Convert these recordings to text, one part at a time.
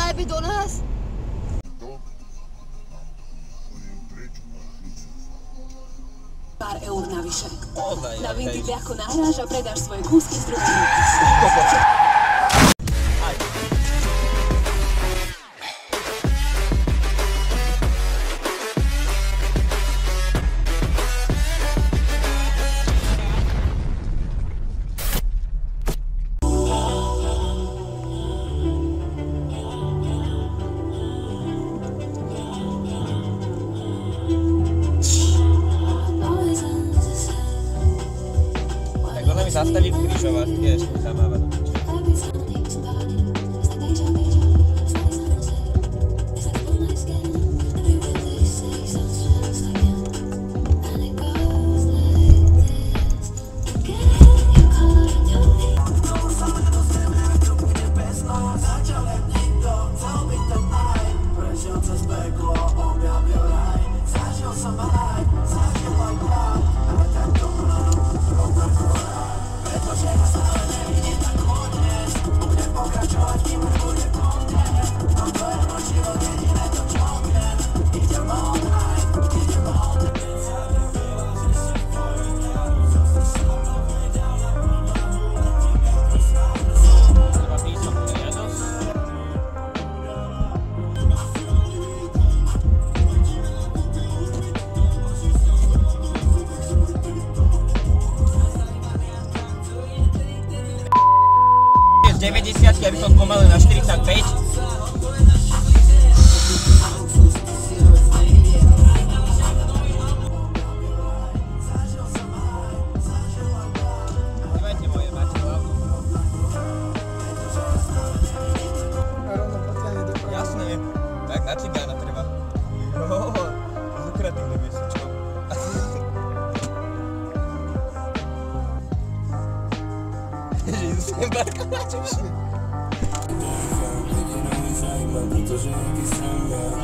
najebí do nás? Pár eur navyše. Na Vinted ako nahráš a predáš svoje kúsky z druhej ruky. Zastaví v križovatke, ešte zamáva do piče. Z 90, aby som pomalil na 45. Nemajte moje, máte hlavnú. Jasné, tak na cigána treba. Lukratívne miestečko. Ježiš,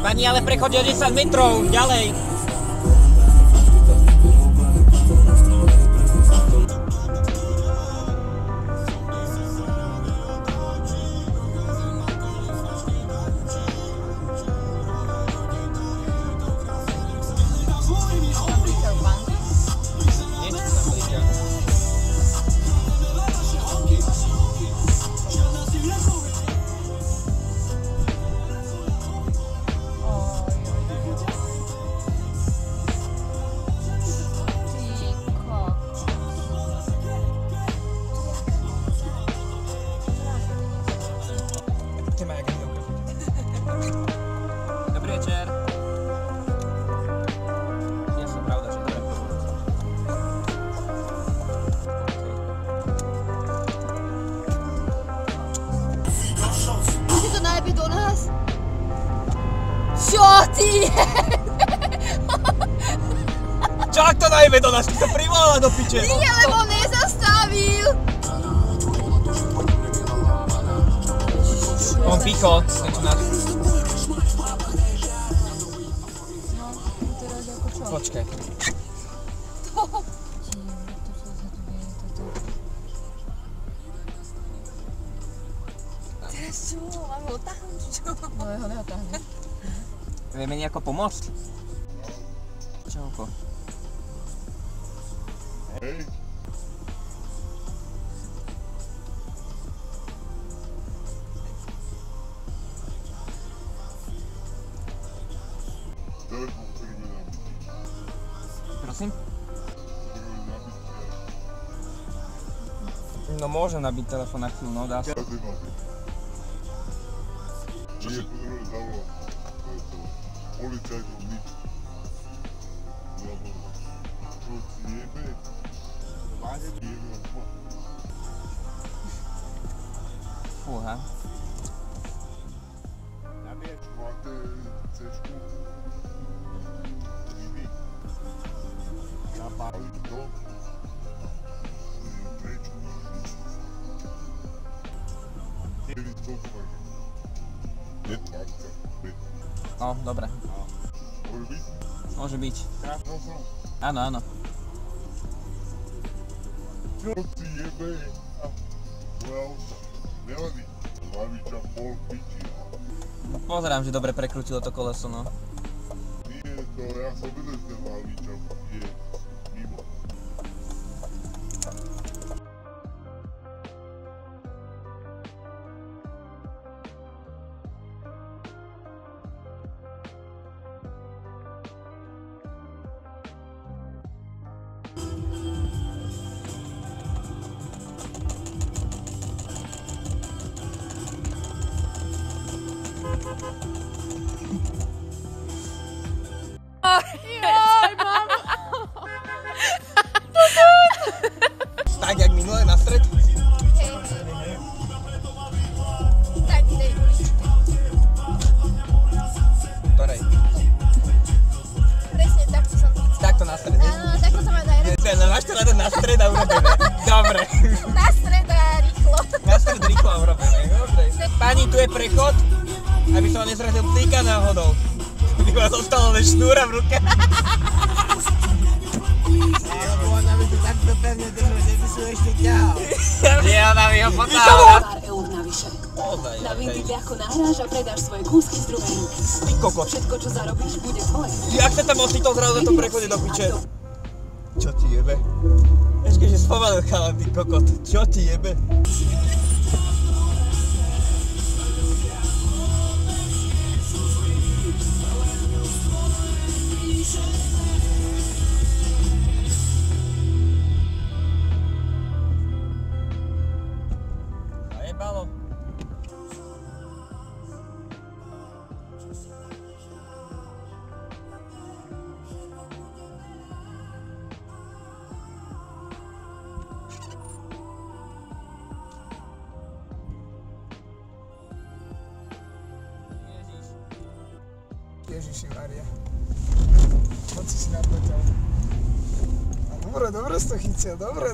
pani, ale prechodí o 10 metrov, ďalej. Dobrý večer. Nie som pravda, že dobre. Si to najebí do nás? Čo ty? Čak to najebe do nás, ty sa privolala do piče. Nie, lebo nezastavil. On picho, niečo na... Počkaj. Teraz čo? Máme ho otáhnuť, čo? No, ho neotáhne. Vieme nejako pomôcť? Čauko. Hej. Prosím? No môžem nabiť telefón na chvíľu, no dá sa. Nie, potrebujem zavolať. Policajtov nič. Čo si jebe? Vážne jebe od tma. Fúha. Nabieč, máte cešku? Ibi. Zapáliť to. Prečo? 400 máš. No, dobre. Môže byť? Môže byť. Trafil som? Áno, áno. Čo si jebe? Well, nevadí. Hlaviča pol piči. Pozerám, že dobre prekrútilo to koleso, no. Nie, to ja som vedel, že ten lavičak je mimo. Tak, jak minule na stred? Tak, dej. Ktorej? Presne takto som to chcela. Takto na stred, nie? Áno, takto to má najradšej. No máš to len na stred a urobené. Dobre. Na stred a rýchlo. Na stred rýchlo a urobené, dobre. Pani, tu je prechod, aby som vám nezrazil psíka náhodou. By ma zostalo len šnúra v ruke. Alebo ona by to takto pevne držala, že by som ešte ťahal. Nie, ona mi ho potáhala. Pár eur navyše. Ozaj, Na okej. Vinted ľahko nahráš a predáš svoje kúsky z druhej ruky. Ty kokot. Všetko, čo zarobíš, bude tvoje. Jak sa tam ocitol zrazu na tom prechode do piče? A to- Čo ti jebe? Ešte, že spomenul chalan, ty kokot. Čo ti jebe? Zajebalo. Ježišimaria. Moc si napletel. Dobre si to chytil. Dobre.